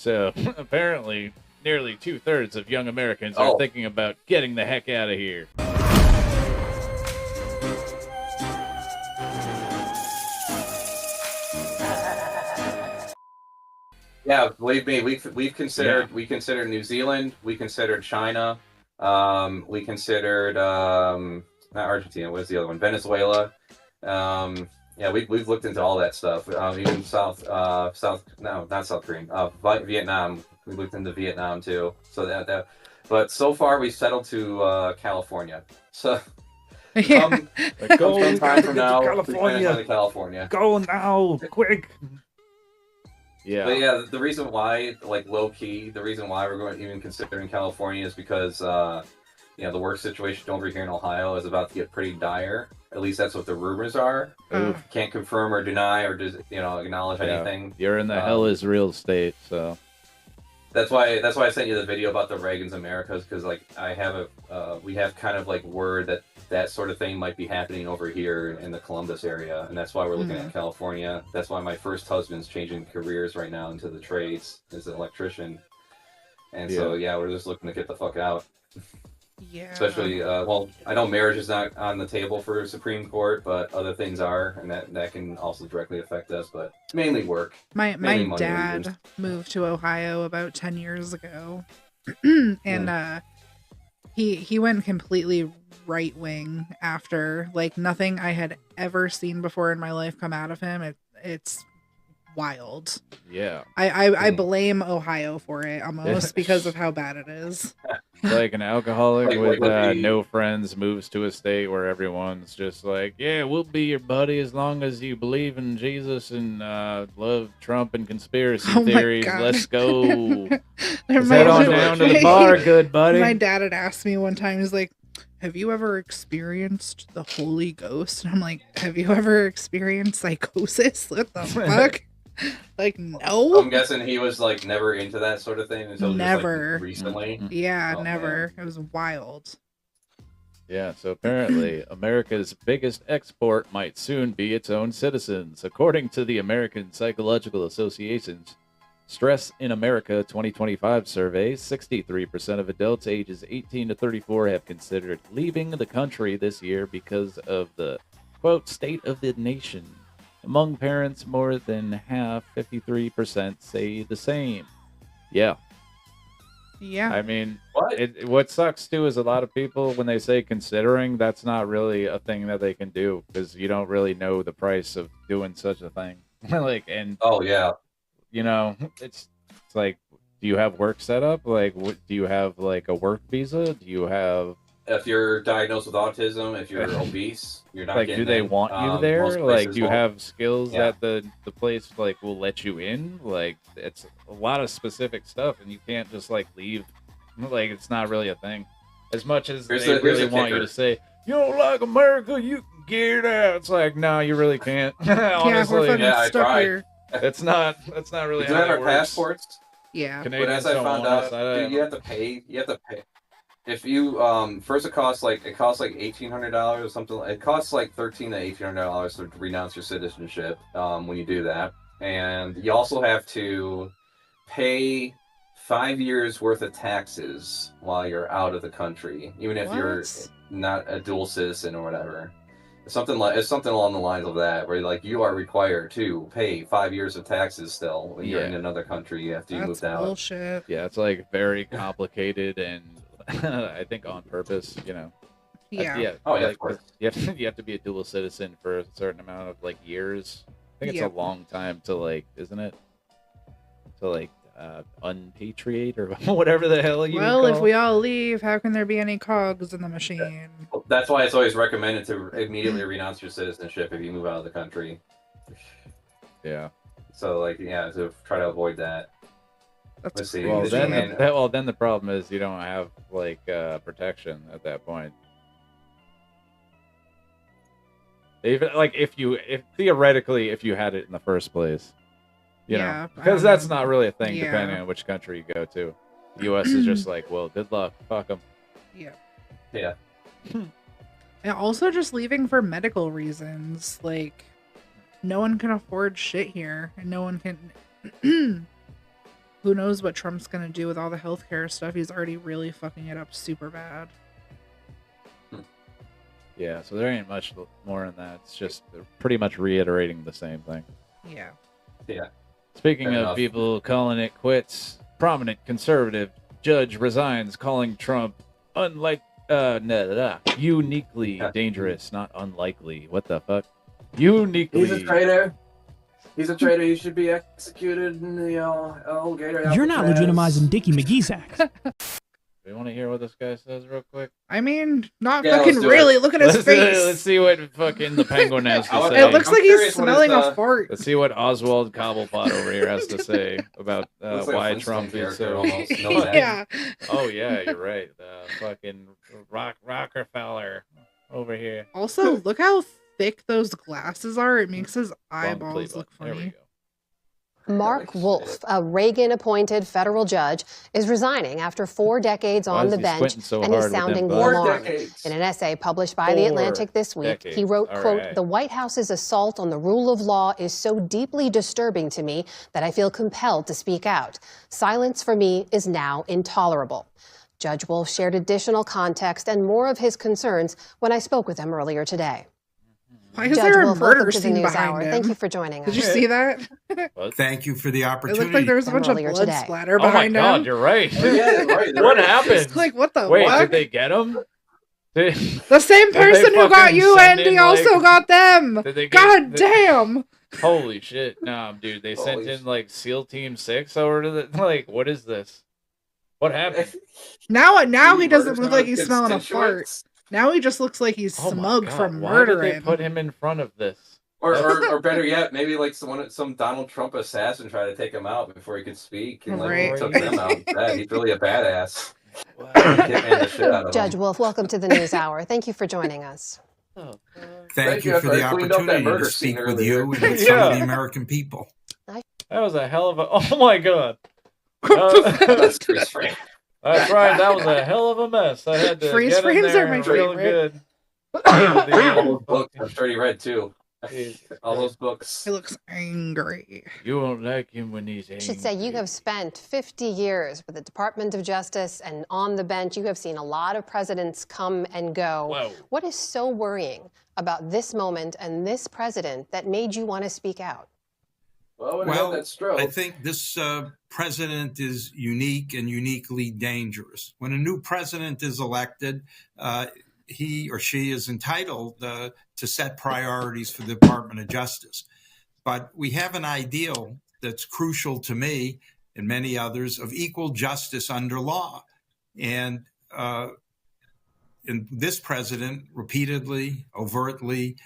So apparently, nearly 2/3 of young Americans are thinking about getting the heck out of here. Yeah, believe me, we considered New Zealand, we considered China, we considered not Argentina. What's the other one? Venezuela. Yeah, we've looked into all that stuff. Even not South Korea. Vietnam. We looked into Vietnam too. So but so far we settled to California. So come time from now, California. California. Go now, quick. Yeah. But yeah, the reason why, like low key, the reason why we're going even considering California is because the work situation over here in Ohio is about to get pretty dire. At least that's what the rumors are. Can't confirm or deny or just acknowledge anything. You're in the hell is real state, so that's why I sent you the video about the Reagan's Americas, because like we have kind of like word that sort of thing might be happening over here in the Columbus area, and that's why we're looking at California. That's why my first husband's changing careers right now into the trades as an electrician, and so we're just looking to get the fuck out. Yeah. Especially, I know marriage is not on the table for Supreme Court, but other things are, and that can also directly affect us, but mainly work. My dad moved to Ohio about 10 years ago, and he went completely right-wing after, like, nothing I had ever seen before in my life come out of him. It's wild. Yeah. I blame Ohio for it almost because of how bad it is. Like an alcoholic with no friends moves to a state where everyone's just like, yeah, we'll be your buddy as long as you believe in Jesus and love Trump and conspiracy theories. Let's go. Head on down to the bar, good buddy. My dad had asked me one time, he's like, have you ever experienced the Holy Ghost? And I'm like, have you ever experienced psychosis? What the fuck? Like, no. I'm guessing he was like never into that sort of thing until never. Just, like, recently. Yeah, never. Man. It was wild. Yeah, so apparently America's biggest export might soon be its own citizens. According to the American Psychological Association's Stress in America 2025 survey, 63% of adults ages 18 to 34 have considered leaving the country this year because of the, quote, state of the nation. Among parents, more than half, 53%, say the same. Yeah. Yeah. I mean, what sucks too is a lot of people, when they say considering, that's not really a thing that they can do because you don't really know the price of doing such a thing. Oh yeah. You know, it's like, do you have work set up? Like, do you have like a work visa? Do you have? If you're diagnosed with autism, if you're obese, you're not like. Getting do they in. want you there? Like, do you have skills that the place like will let you in? Like, it's a lot of specific stuff, and you can't just like leave. Like, it's not really a thing. As much as they really want you to say, you don't like America, you can get out. It's like, no, you really can't. Honestly, we're stuck here. That's not really how it works. Our passports. Yeah. Canadians but as I found out, dude, you have to pay. If you first it costs like $1,800 or something. It costs like $1,300 to $1,800 to renounce your citizenship when you do that, and you also have to pay 5 years worth of taxes while you're out of the country, even if you're not a dual citizen or whatever. It's something along the lines of that, where like you are required to pay 5 years of taxes still when you're in another country after you moved out. Bullshit. Yeah, it's like very complicated and I think on purpose, you know. Yeah. Of course. You have to be a dual citizen for a certain amount of like years. I think it's a long time to like, isn't it? To like unpatriate or whatever the hell you Well, if we all leave, how can there be any cogs in the machine? That's why it's always recommended to immediately renounce your citizenship if you move out of the country. Yeah. So like, to try to avoid that. Let's see. Well, then the problem is you don't have like protection at that point. Even like if theoretically if you had it in the first place, you know, because that's not really a thing depending on which country you go to. The U.S. is just like, well, good luck, fuck them. Yeah. Yeah. And also just leaving for medical reasons. Like, no one can afford shit here, and no one can. who knows what Trump's gonna do with all the healthcare stuff. He's already really fucking it up super bad. Yeah, so there ain't much more in that. It's just pretty much reiterating the same thing. Yeah. Yeah. Speaking of people calling it quits, prominent conservative judge resigns, calling Trump uniquely dangerous, not unlikely. What the fuck? Uniquely. He's a traitor. He's a traitor. He should be executed in the Gator. You're not legitimizing Dickie McGee's act. You want to hear what this guy says real quick? I mean, not fucking really. Look at his face. Let's see what fucking the penguin has to say. It looks like he's smelling a fart. Let's see what Oswald Cobblepot over here has to say about why Trump is so... Yeah. Oh, yeah, you're right. Fucking Rockefeller over here. Also, look how thick those glasses are. It makes his eyeballs look funny. There we go. Mark Wolf, a Reagan-appointed federal judge, is resigning after 4 decades on the bench and is sounding the alarm. In an essay published by The Atlantic this week, he wrote, quote, "The White House's assault on the rule of law is so deeply disturbing to me that I feel compelled to speak out. Silence for me is now intolerable." Judge Wolf shared additional context and more of his concerns when I spoke with him earlier today. Why is there a murder scene behind Hour. him? Thank you for joining us. Did you see that? Thank you for the opportunity. It looked like there was a bunch of blood splatter behind him. Oh my god, you're right. Yeah, right. What happened? Like, what the Wait, fuck? did they get him? The same person who got you, Andy, also got them. God damn. Holy shit. Nah, dude, they sent in like SEAL Team 6 over to the... Like, what is this? What happened? Now he doesn't look like he's smelling a fart. Now he just looks like he's smug from murdering. Why did they put him in front of this? Or better yet, maybe like some Donald Trump assassin tried to take him out before he could speak, and took them out. He's really a badass. Judge Wolf, welcome to the News Hour. Thank you for joining us. Thank you for the opportunity to speak with you and with some of the American people. That was a hell of a... Oh my god. That's freeze frame. That's right. That was a hell of a mess. I had to freeze get frames in there are my real favorite. good. All those books I'm sure you read too. All those books. He looks angry. You won't like him when he's angry. I should say you have spent 50 years with the Department of Justice and on the bench. You have seen a lot of presidents come and go. Whoa. What is so worrying about this moment and this president that made you want to speak out? Well, that stroke. I think this president is unique and uniquely dangerous. When a new president is elected, he or she is entitled to set priorities for the Department of Justice. But we have an ideal that's crucial to me and many others of equal justice under law. And this president repeatedly, overtly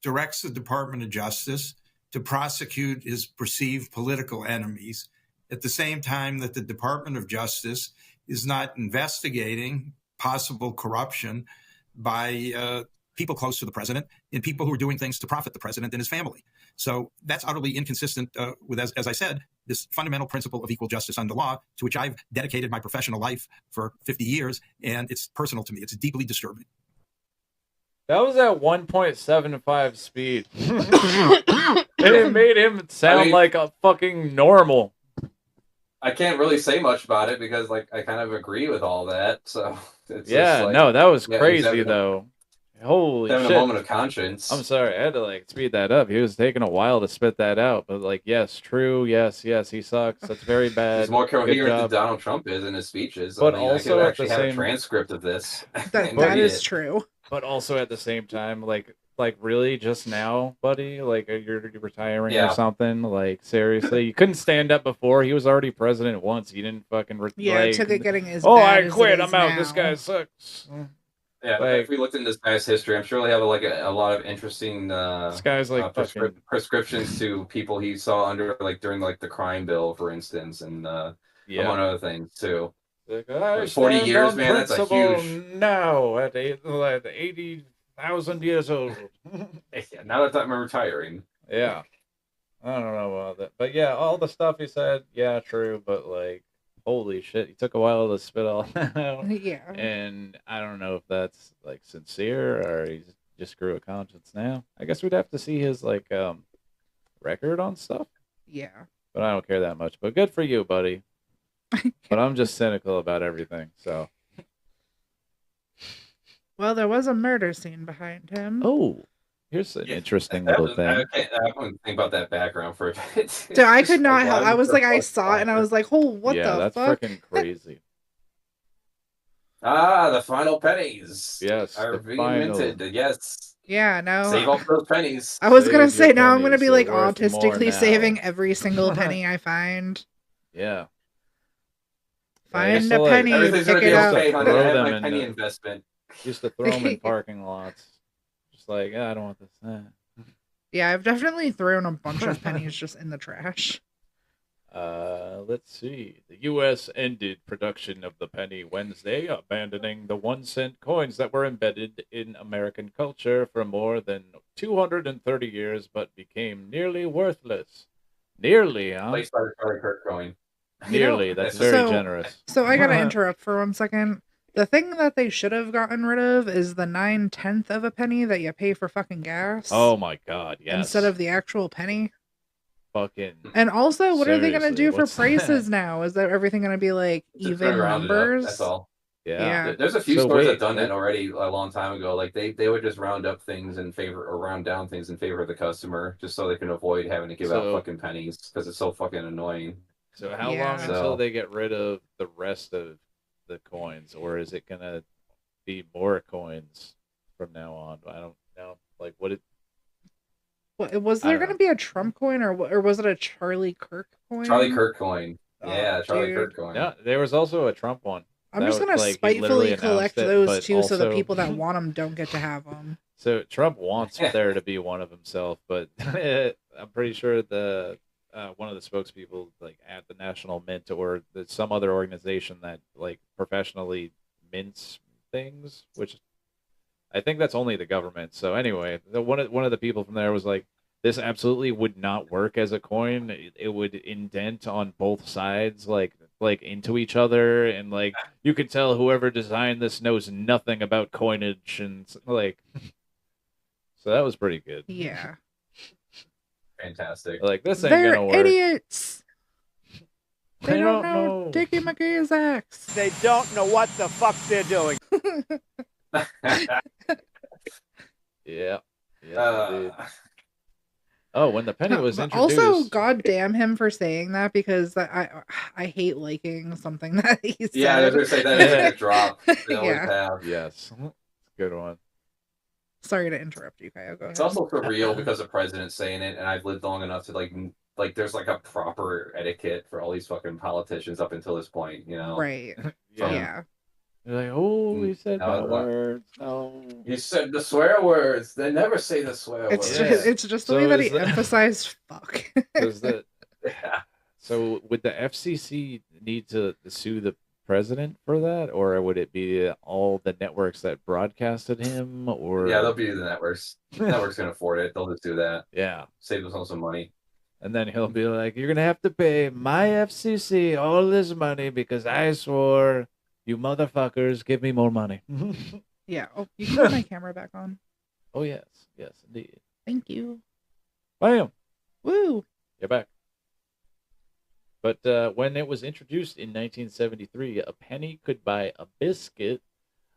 directs the Department of Justice to prosecute his perceived political enemies at the same time that the Department of Justice is not investigating possible corruption by people close to the president and people who are doing things to profit the president and his family. So that's utterly inconsistent with, as I said, this fundamental principle of equal justice under law, to which I've dedicated my professional life for 50 years, and it's personal to me. It's deeply disturbing. That was at 1.75 speed. And it made him sound like a fucking normal. I can't really say much about it because, like, I kind of agree with all that. So it's no, that was crazy though. Holy shit! Having a moment of conscience. I'm sorry, I had to like speed that up. He was taking a while to spit that out, but like, yes, true, yes, he sucks. That's very bad. He's more coherent than Donald Trump is in his speeches. But I mean, also I could at actually the have same a transcript of this. That is true. But also at the same time, like really, just now, buddy, like you're retiring or something. Like seriously, you couldn't stand up before. He was already president once. He didn't fucking. It took it getting as. Oh, bad I as quit. it I'm is out. now. This guy sucks. Yeah, like, if we looked into this guy's history, I'm sure he'll have a lot of interesting this guy's like prescriptions to people he saw under during the crime bill, for instance, and among other things too. Like, 40 years, man, that's a huge. Now at 80,000 years old. Now that I'm retiring. Yeah, I don't know about that, but yeah, all the stuff he said, yeah, true, but like. Holy shit, he took a while to spit all that out. Yeah. And I don't know if that's like sincere or he just grew a conscience now. I guess we'd have to see his record on stuff. Yeah. But I don't care that much. But good for you, buddy. But I'm just cynical about everything, so. Well, there was a murder scene behind him. Oh, here's an interesting little thing. I want to think about that background for a bit. Dude, I could not help. I was like, I saw it and I was like, oh, what the fuck? Yeah, that's freaking crazy. The final pennies. Yes, are being minted. Yes. Yeah, no. Save all those pennies. I was going to say, now I'm going to be like autistically saving every single penny I find. Yeah. Find a penny, pick it up. My penny investment. Used to throw them in parking lots. Just like, yeah, I don't want this. Yeah, I've definitely thrown a bunch of pennies just in the trash. Let's see. The U.S. ended production of the penny Wednesday, abandoning the 1-cent coins that were embedded in American culture for more than 230 years, but became nearly worthless. Nearly, huh? Placed by the Charlie Kirk coin. Nearly. That's very generous. So I gotta interrupt for 1 second. The thing that they should have gotten rid of is the 9/10 of a penny that you pay for fucking gas. Oh my god, yes. Instead of the actual penny. Fucking. And also, what are they gonna do for prices now? Is that everything gonna be like even numbers? That's all. Yeah. There's a few stores that have done that already a long time ago. Like they would just round up things in favor or round down things in favor of the customer, just so they can avoid having to give out fucking pennies because it's so fucking annoying. So how long until they get rid of the rest of the coins, or is it gonna be more coins from now on? I don't know. Like was there gonna be a Trump coin, or was it a Charlie Kirk coin? Charlie Kirk coin. Yeah, Charlie Kirk coin. Yeah, there was also a Trump one. I'm just gonna spitefully collect those too, so the people that want them don't get to have them. So Trump wants there to be one of himself, but I'm pretty sure the one of the spokespeople, like at the National Mint or some other organization that like professionally mints things, which I think that's only the government. So anyway, one of the people from there was like, this absolutely would not work as a coin. It would indent on both sides, like into each other, and like you could tell whoever designed this knows nothing about coinage, and like, so that was pretty good. Yeah. Fantastic. Like, this ain't gonna work. They're idiots. They don't know Dickie McGee's axe. They don't know what the fuck they're doing. Yeah. Oh, when the penny was introduced. Also, goddamn him for saying that, because I hate liking something that he said. Yeah, I was gonna say that is a drop. Yes, good one. Sorry to interrupt you, Kyle. Go ahead. It's also surreal because the president's saying it, and I've lived long enough to like there's like a proper etiquette for all these fucking politicians up until this point, you know? Right. Yeah. You're like, oh, he said bad words. No. You said the swear words. They never say the swear words. It's just the way that he emphasized fuck. So would the FCC need to sue the president for that, or would it be all the networks that broadcasted him? Or yeah, they'll be the networks. The networks can afford it. They'll just do that. Yeah, save themselves some money. And then he'll be like, "You're gonna have to pay my FCC all this money because I swore." You motherfuckers, give me more money. Yeah. Oh, you can put my camera back on. Oh, yes. Yes, indeed. Thank you. Bam. Woo. You're back. But when it was introduced in 1973, a penny could buy a biscuit,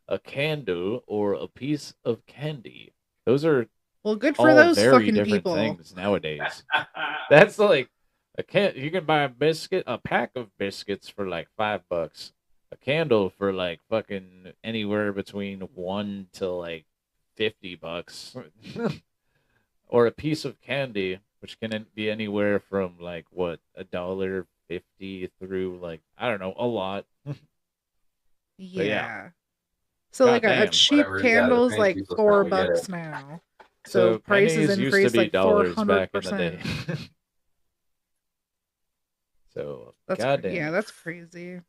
a candle, or a piece of candy. Those are good for those very fucking different people. Things nowadays. That's like you can buy a pack of biscuits for like $5. A candle for like fucking anywhere between $1 to like $50, or a piece of candy, which can be anywhere from like what $1.50 through like I don't know a lot. Yeah. So like a cheap candle is like $4 now. So prices increased like $400. So goddamn. Yeah, that's crazy.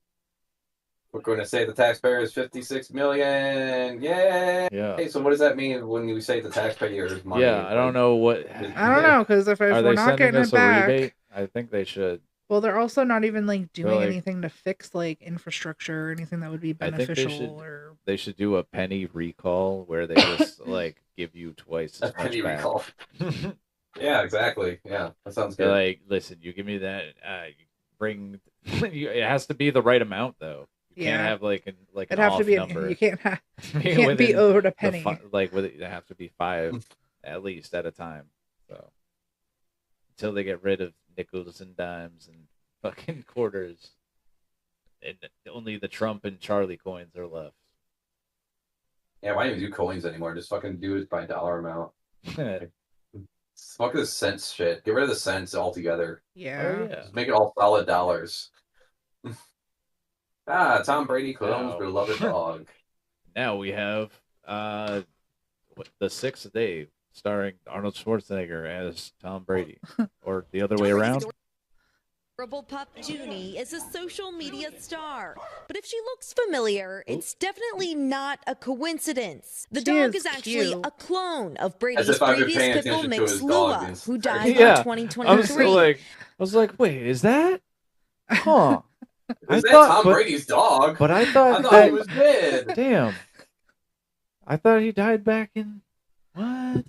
We're going to save the taxpayers $56 million. Yay! Yeah. So what does that mean when we save the taxpayers money? Yeah, I don't know what. I don't know, because if we're not getting it back, I think they should. Well, they're also not even like doing anything to fix like infrastructure or anything that would be beneficial. They should do a penny recall where they just like give you twice as much back. Yeah, exactly. Yeah, that sounds good. Like, listen, you give me that. Bring. It has to be the right amount, though. You can't have like an It'd have off to be number. You can't be owed a penny. Like with it have to be 5 at least at a time. So until they get rid of nickels and dimes and fucking quarters, and only the Trump and Charlie coins are left. Yeah, why even do coins anymore? Just fucking do it by dollar amount. Fuck this cents shit. Get rid of the cents altogether. Yeah. Just make it all solid dollars. Tom Brady clones beloved dog. Now we have the 6th Day, starring Arnold Schwarzenegger as Tom Brady, or the other way around. Adorable pup Junie is a social media star, but if she looks familiar, it's definitely not a coincidence. The dog is actually a clone of Brady's previous pit bull mix Lua, who died in 2023. I was like, wait, is that? Huh. Is that Tom Brady's dog? But I thought he was dead. Damn. I thought he died back in what?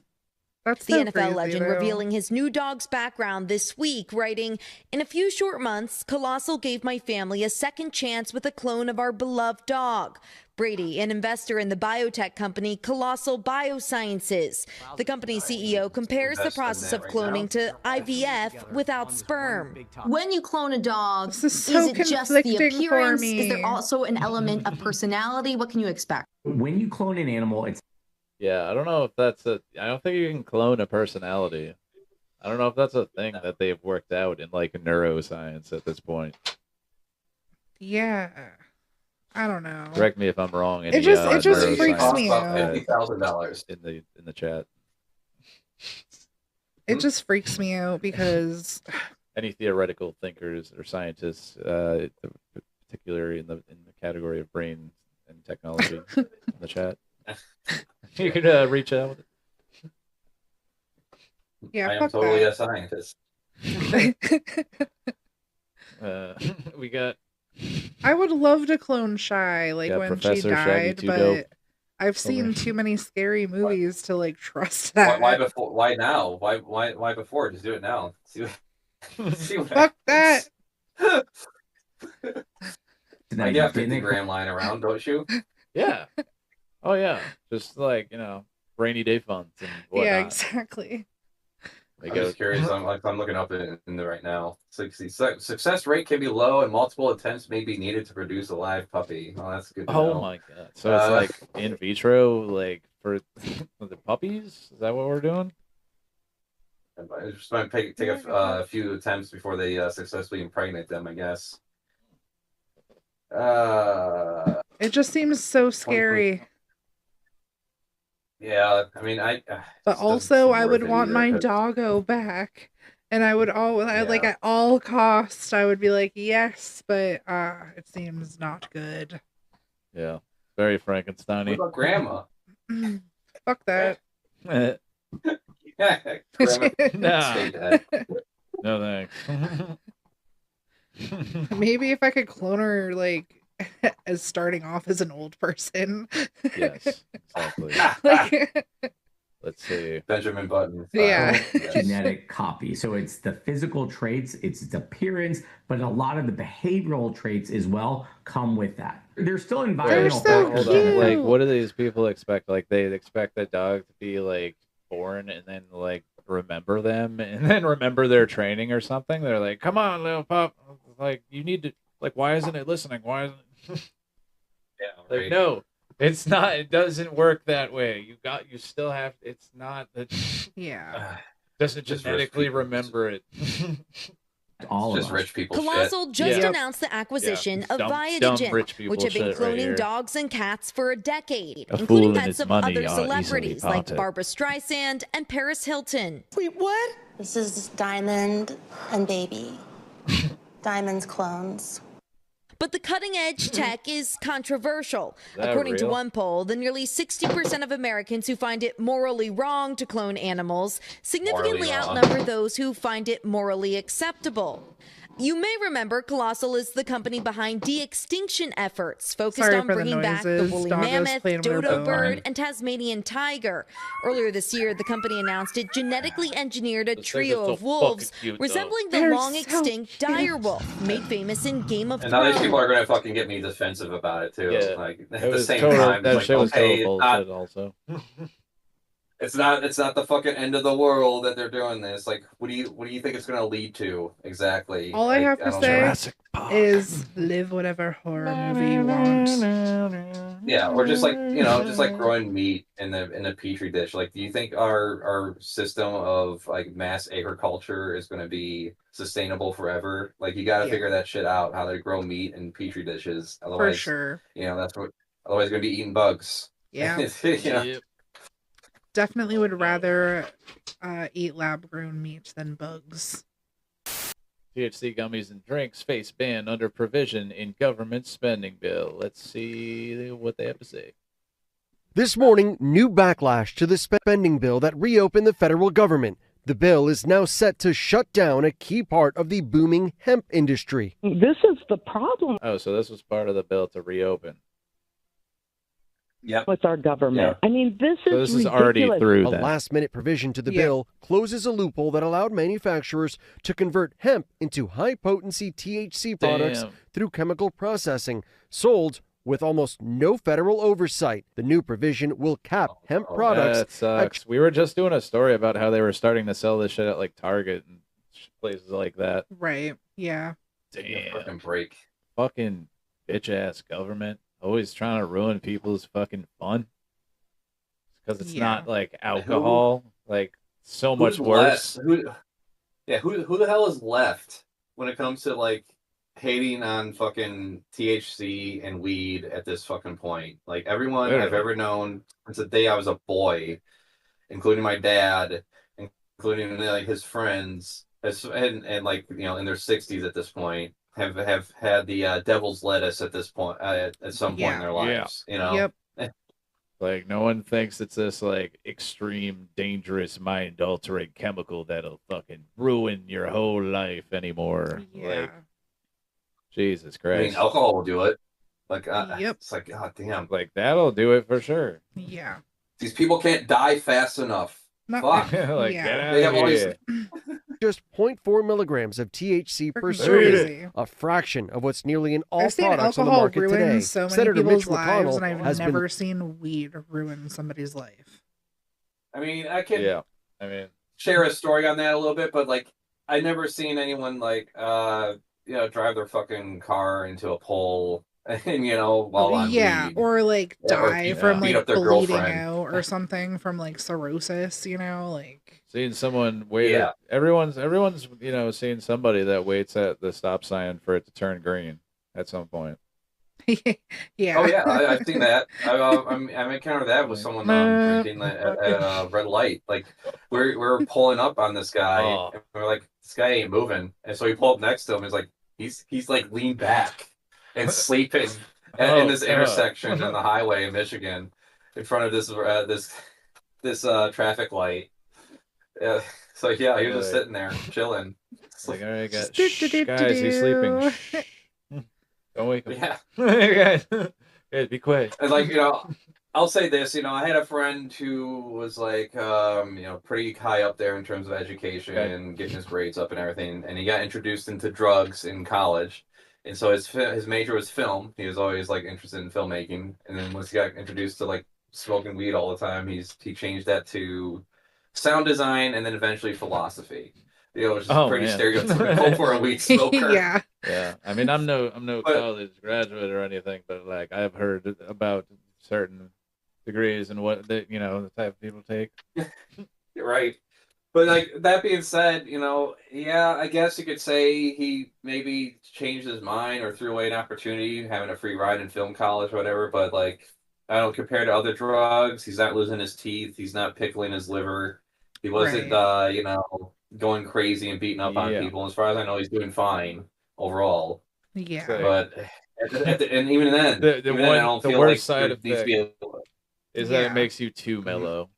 That's the NFL legend revealing his new dog's background this week, writing, "In a few short months, Colossal gave my family a second chance with a clone of our beloved dog. Brady, an investor in the biotech company Colossal Biosciences. The company's CEO compares the process of cloning to IVF without sperm." When you clone a dog, is it just the appearance? Is there also an element of personality? What can you expect? When you clone an animal, it's... Yeah, I don't know if that's I don't think you can clone a personality. I don't know if that's a thing that they've worked out in like neuroscience at this point. Yeah. I don't know. Correct me if I'm wrong. It just freaks me out. $50,000 in the chat. It just freaks me out because any theoretical thinkers or scientists, particularly in the category of brain and technology, in the chat, you can reach out. Yeah, I am totally a scientist. We got. I would love to clone Shy, like when Professor she died, but dope. I've seen too many scary movies to like trust that. Why before? Why now? Why before? Just do it now. See what Fuck that. I get 50 grand lying around, don't you? Yeah. Oh yeah. Just like, rainy day funds and whatnot. Yeah, exactly. I'm just curious. I'm looking up in there right now. Success rate can be low, and multiple attempts may be needed to produce a live puppy. Oh, that's good. Oh my god! So it's like in vitro, like for the puppies. Is that what we're doing? I just might take a few attempts before they successfully impregnate them, I guess. It just seems so scary. Yeah, I mean, but also, I would want my doggo back, and I would like at all costs, I would be like, yes, but it seems not good. Yeah, very Frankenstein-y. What about Grandma? Fuck that. Nah. No thanks. Maybe if I could clone her, like, as starting off as an old person. Yes, exactly. Let's see. Benjamin Button. Yeah. Genetic copy. So it's the physical traits, it's its appearance, but a lot of the behavioral traits as well come with that. There's still environmental factors. Like, what do these people expect? Like, they expect the dog to be like born and then like remember them and then remember their training or something. They're like, come on, little pup. Like, you need to, like, why isn't it listening? Why isn't it? Yeah, right. Like, no, it's not. It doesn't work that way. You still have. It's not that. Yeah. Doesn't genetically remember it. All just rich people. Colossal shit. just announced the acquisition of Viagen, which have been cloning dogs and cats for a decade, including pets of other celebrities like Barbara Streisand and Paris Hilton. Wait, what? This is Diamond and Baby. Diamond's clones. But the cutting-edge tech is controversial. That According to real? one poll, the nearly 60% of Americans who find it morally wrong to clone animals significantly outnumber those who find it morally acceptable. You may remember Colossal is the company behind de-extinction efforts focused on bringing back the woolly mammoth, dodo bird, and Tasmanian tiger. Earlier this year, the company announced it genetically engineered a trio of wolves resembling the long-extinct dire wolf, made famous in Game of Thrones. And now these people are going to fucking get me defensive about it, too. Yeah. Like, at the same time, that like, shit was okay, total bullshit also. It's not the fucking end of the world that they're doing this. Like, what do you think it's gonna lead to exactly? All I have to say is live whatever horror movie you want. Yeah, or just like just like growing meat in a petri dish. Like, do you think our system of like mass agriculture is gonna be sustainable forever? Like, you got to figure that shit out, how they grow meat in petri dishes. Otherwise, for sure. Otherwise you're gonna be eating bugs. Yeah. Yep. Definitely would rather eat lab-grown meat than bugs. THC gummies and drinks face ban under provision in government spending bill. Let's see what they have to say. This morning, new backlash to the spending bill that reopened the federal government. The bill is now set to shut down a key part of the booming hemp industry. This is the problem. Oh, so this was part of the bill to reopen. Yep. With our government. Yeah. I mean, this is ridiculous. Already through a last-minute provision to the bill closes a loophole that allowed manufacturers to convert hemp into high-potency THC products through chemical processing, sold with almost no federal oversight. The new provision will cap hemp products. That sucks. We were just doing a story about how they were starting to sell this shit at like Target and places like that. Right. Yeah. Damn. Fucking break. Fucking bitch-ass government. Always trying to ruin people's fucking fun. Because it's not like alcohol. Like, so much worse. Who the hell is left when it comes to like hating on fucking THC and weed at this fucking point? Like, everyone I've ever known since the day I was a boy, including my dad, including like his friends, and like, in their 60s at this point, have had the devil's lettuce at this point at some point in their lives. Yep. Like, no one thinks it's this like extreme, dangerous, mind-altering chemical that'll fucking ruin your whole life anymore. Yeah. Like, Jesus Christ. I mean, alcohol will do it. Like, it's like, god damn. Like, that'll do it for sure. Yeah. These people can't die fast enough. Fuck. Like, get out of here. Just 0.4 milligrams of THC per serving, a fraction of what's nearly in all products on the market today. So many Senator people's Mitch lives, McConnell and I've never seen weed ruin somebody's life. I mean, I can share a story on that a little bit, but like, I never seen anyone like drive their fucking car into a pole and while on weed. Or like die from like bleeding girlfriend out or something from like cirrhosis, like seeing someone wait everyone's seeing somebody that waits at the stop sign for it to turn green at some point. Yeah. Oh yeah, I've seen that. I've encountered that with someone drinking at a red light. Like, we're pulling up on this guy and we're like, this guy ain't moving, and so we pull up next to him. He's like, he's like leaned back and sleeping in this intersection on the highway in Michigan, in front of this traffic light. So yeah, he was just sitting there chilling. It's like, all right, guys, he's sleeping. Don't wake him. Yeah. Guys, be quiet. And like, I'll say this, I had a friend who was like, pretty high up there in terms of education and getting his grades up and everything. And he got introduced into drugs in college. And so his major was film. He was always like interested in filmmaking. And then once he got introduced to like smoking weed all the time, he changed that to sound design and then eventually philosophy. Which is pretty stereotypical for a weed smoker. Yeah. Yeah. I mean, I'm no college graduate or anything, but like, I've heard about certain degrees and what the type of people take. You're right. But like, that being said, I guess you could say he maybe changed his mind or threw away an opportunity having a free ride in film college or whatever. But like, I don't, compared to other drugs, he's not losing his teeth. He's not pickling his liver. He wasn't, going crazy and beating up on people. As far as I know, he's doing fine overall. Yeah. But and even then, the worst side of it is that it makes you too mellow.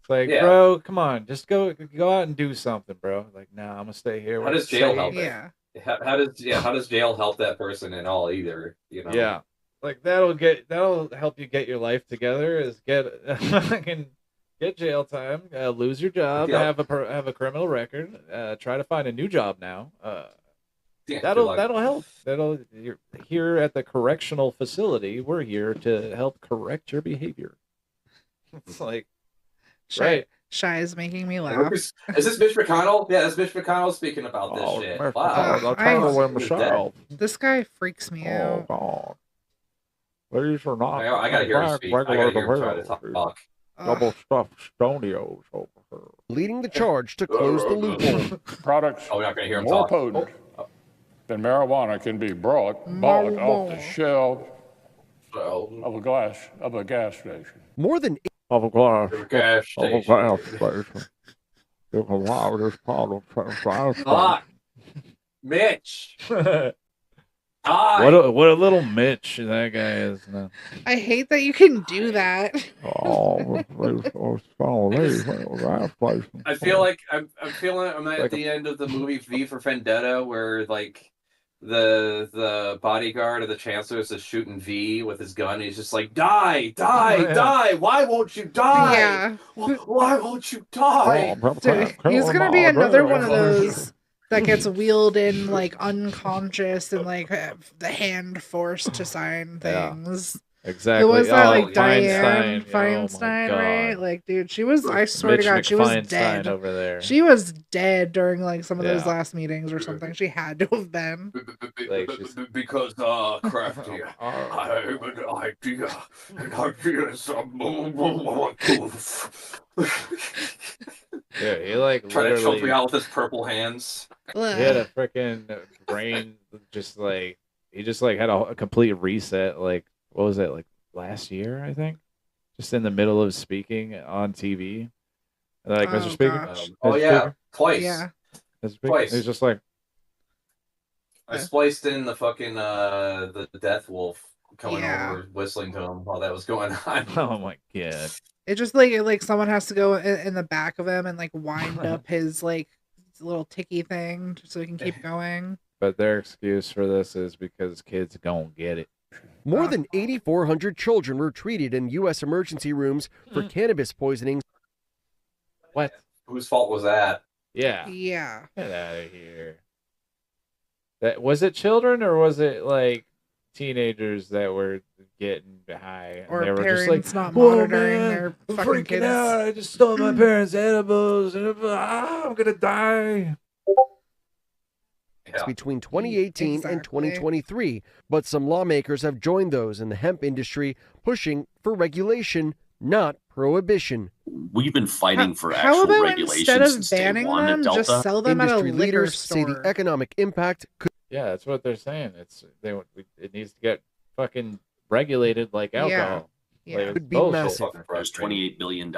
It's like, bro, come on, just go out and do something, bro. Like, nah, I'm gonna stay here. How does jail help? Yeah. How does jail help that person at all either? You know. Yeah. Like that'll help you get your life together. Is get jail time, lose your job, have a criminal record, try to find a new job now. That'll help. You're here at the correctional facility. We're here to help correct your behavior. It's like, right. Shy is making me laugh. Is this Mitch McConnell? Yeah, that's Mitch McConnell speaking about this shit. Wow. This guy freaks me out. God. These are not. I gotta hear him speak. I gotta hear him try to talk. Double stuffed Stonios over here. Leading the charge to close the loophole. Products we're not gonna hear him more talk. potent than marijuana can be bought off the shelf of a gas station. More than of a gas station. You can allow this product Fuck, Mitch. What a little Mitch that guy is now. I hate that you can do that. I feel like I'm at the end of the movie V for Vendetta, where like the bodyguard of the chancellor is just shooting V with his gun. And he's just like, die, die. Why won't you die? Yeah. Why won't you die? Dude, he's gonna be another one of those that gets wheeled in like unconscious and like the hand forced to sign things. Yeah, exactly. Who was that? Like Diane Feinstein, right? Like, dude, she was. I swear to God, she was dead over there. She was dead during like some of those last meetings or something. She had to have been. Because Crafty, I have an idea, and idea is a Yeah, he like trying to choke me out with his purple hands. He had a freaking brain, just like he just like had a complete reset. Like, what was it, like last year? I think, just in the middle of speaking on TV. Like, Mr. Speaker. Twice. Yeah, twice. He's just like, I spliced in the fucking the death wolf coming over, whistling to him while that was going on. Oh my god. It just like someone has to go in the back of him and like wind up his like little ticky thing so he can keep going. But their excuse for this is because kids don't get it. More than 8,400 children were treated in U.S. emergency rooms for cannabis poisoning. What? Whose fault was that? Yeah. Get out of here. That was it children or was it like teenagers that were getting high? Or they were parents just like, not monitoring their fucking kids. Out. I just stole my parents' edibles and I'm gonna die. It's between 2018 and 2023, but some lawmakers have joined those in the hemp industry pushing for regulation, not prohibition. We've been fighting for actual regulation instead of since banning day one them, at Delta. just sell them Industry at a liquor leaders store. say the economic impact could. Yeah, that's what they're saying. It needs to get fucking regulated like alcohol. Yeah. Like, It would be massive. There's $28 billion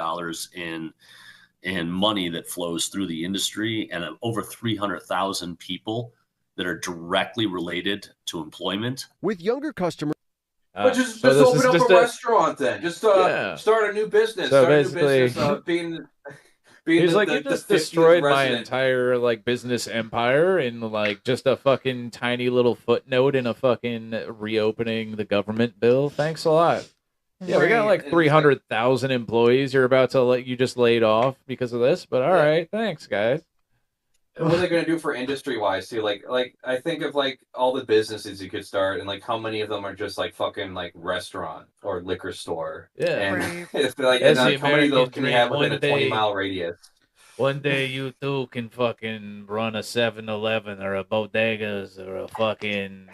in money that flows through the industry, and over 300,000 people that are directly related to employment. With younger customers. But just open up a restaurant then. Just start a new business. So start a new business. Being he's like, you just destroyed my entire like business empire in like just a fucking tiny little footnote in a fucking reopening the government bill. Thanks a lot. Yeah, we got like 300,000 employees you're about to you just laid off because of this. But all right, thanks guys. And what are they going to do for industry-wise too? Like I think of like all the businesses you could start, and like how many of them are just like fucking like restaurant or liquor store. Yeah, and it's like, and how many of those can you have within a 20-mile radius? One day you too can fucking run a 7-Eleven or a Bodegas or a fucking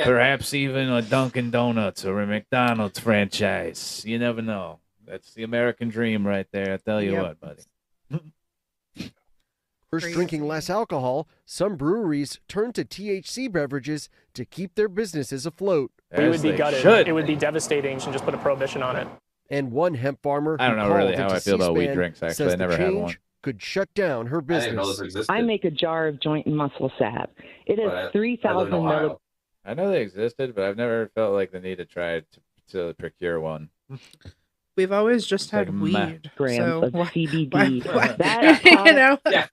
perhaps even a Dunkin' Donuts or a McDonald's franchise. You never know. That's the American dream right there. I tell you what, buddy. Drinking less alcohol, some breweries turn to THC beverages to keep their businesses afloat. We would be gutted. It would be devastating to just put a prohibition on it. And one hemp farmer I don't know really how I feel about weed drinks, actually. I never had one. Could shut down her business. I make a jar of joint and muscle salve. It is 3,000 milligrams. I know they existed, but I've never felt like the need to try to procure one. We've always just had weed. Grams of CBD. You know? Yeah.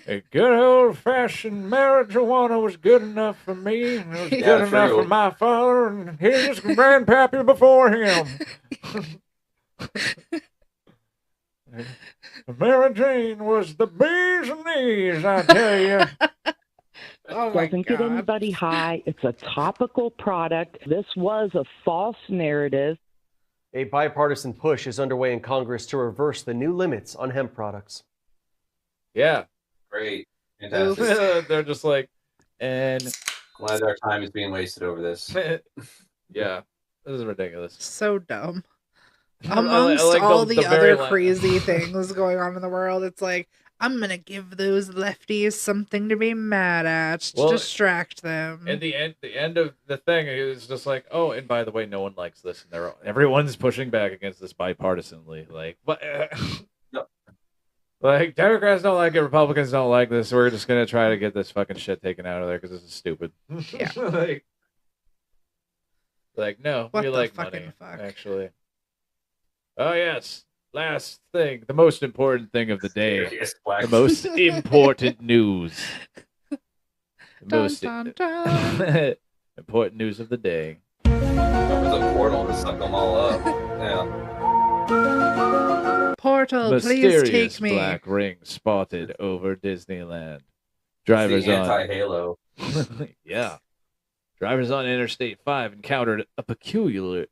A good old-fashioned marijuana was good enough for me, and it was good enough for my father, and here's grandpappy before him. Mary Jane was the bee's knees, I tell you. Oh my Doesn't get anybody high. It's a topical product. This was a false narrative. A bipartisan push is underway in Congress to reverse the new limits on hemp products. Yeah. Great. Fantastic. They're just like, and glad our time is being wasted over this. Yeah. This is ridiculous. So dumb. Amongst all the other crazy things going on in the world, it's like, I'm going to give those lefties something to be mad at to distract them. And the end of the thing is just like, oh, and by the way, no one likes this. And everyone's pushing back against this bipartisanly. Like, but, like, Democrats don't like it, Republicans don't like this. We're just going to try to get this fucking shit taken out of there because this is stupid. Yeah. like, no, what we the like money, actually. Oh, yes. Last thing, the most important thing of the day. The most important news. The most important news of the day. There's a portal to suck them all up. Yeah. Portal, please take me. Black ring spotted over Disneyland. Drivers on anti-Halo. Yeah. Drivers on Interstate 5 encountered a peculiar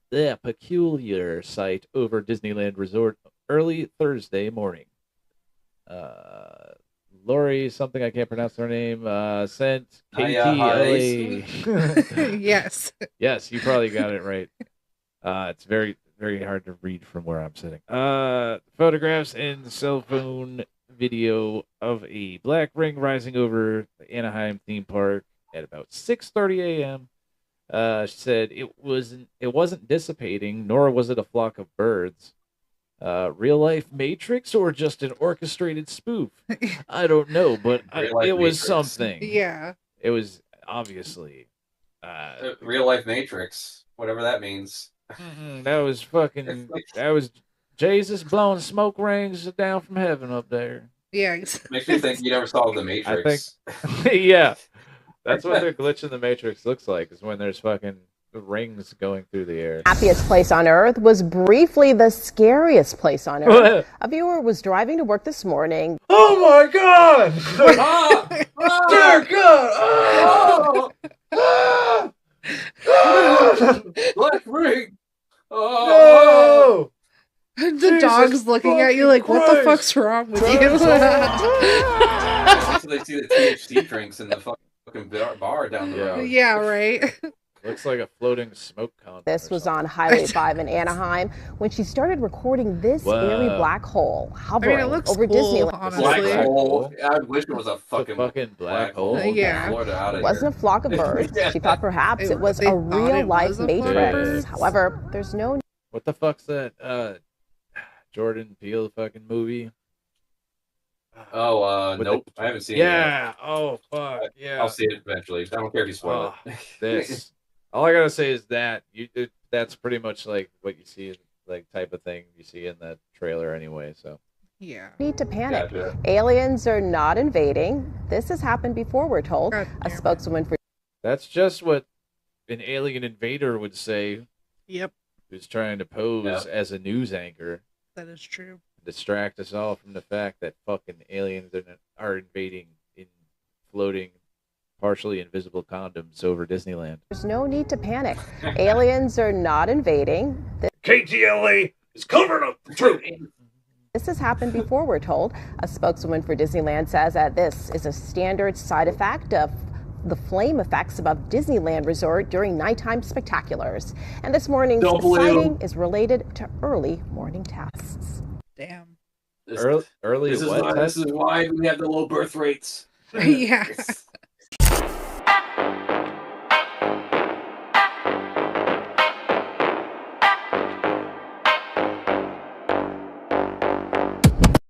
sight over Disneyland Resort early Thursday morning. Lori, something I can't pronounce her name, sent KTLA. Yes. Yes, you probably got it right. It's very, very hard to read from where I'm sitting. Photographs and cell phone video of a black ring rising over the Anaheim theme park at about 6:30 a.m. She said it wasn't dissipating, nor was it a flock of birds. Real life Matrix or just an orchestrated spoof? I don't know, but it was something. Yeah. It was obviously real life Matrix, whatever that means. That was fucking. That was Jesus blowing smoke rings down from heaven up there. Yeah. Makes me think you never saw the Matrix. I think, yeah. That's what their glitch in the Matrix looks like, is when there's fucking rings going through the air. Happiest place on earth was briefly the scariest place on earth. A viewer was driving to work this morning. Oh my God! Dear God! Black ring! No! The dog's looking at you like, what the fuck's wrong with you? So they see the THC drinks in the fucking bar down the road. Yeah, right. Looks like a floating smoke cone. This was on Highway 5 in Anaheim when she started recording this eerie black hole hovering over Disneyland. Honestly. Black hole? I wish it was a fucking black hole. Yeah. It wasn't a flock of birds. She thought perhaps it was a real-life Matrix. However, there's no... What the fuck's that Jordan Peele fucking movie? Oh, nope. I haven't seen it yet. Oh, fuck. Yeah. I'll see it eventually. I don't care if you spoil it. This. All I gotta say is that that's pretty much like what you see, like type of thing you see in that trailer anyway. So yeah. Need to panic. Gotcha. Aliens are not invading. This has happened before, we're told. A spokeswoman for... That's just what an alien invader would say. Yep. Who's trying to pose as a news anchor. That is true. Distract us all from the fact that fucking aliens are invading in floating, partially invisible condoms over Disneyland. There's no need to panic. Aliens are not invading. KTLA is covering up the truth. This has happened before, we're told. A spokeswoman for Disneyland says that this is a standard side effect of the flame effects above Disneyland Resort during nighttime spectaculars. And this morning's sighting is related to early morning tests. Damn. Early this what? This is why we have the low birth rates. Yeah.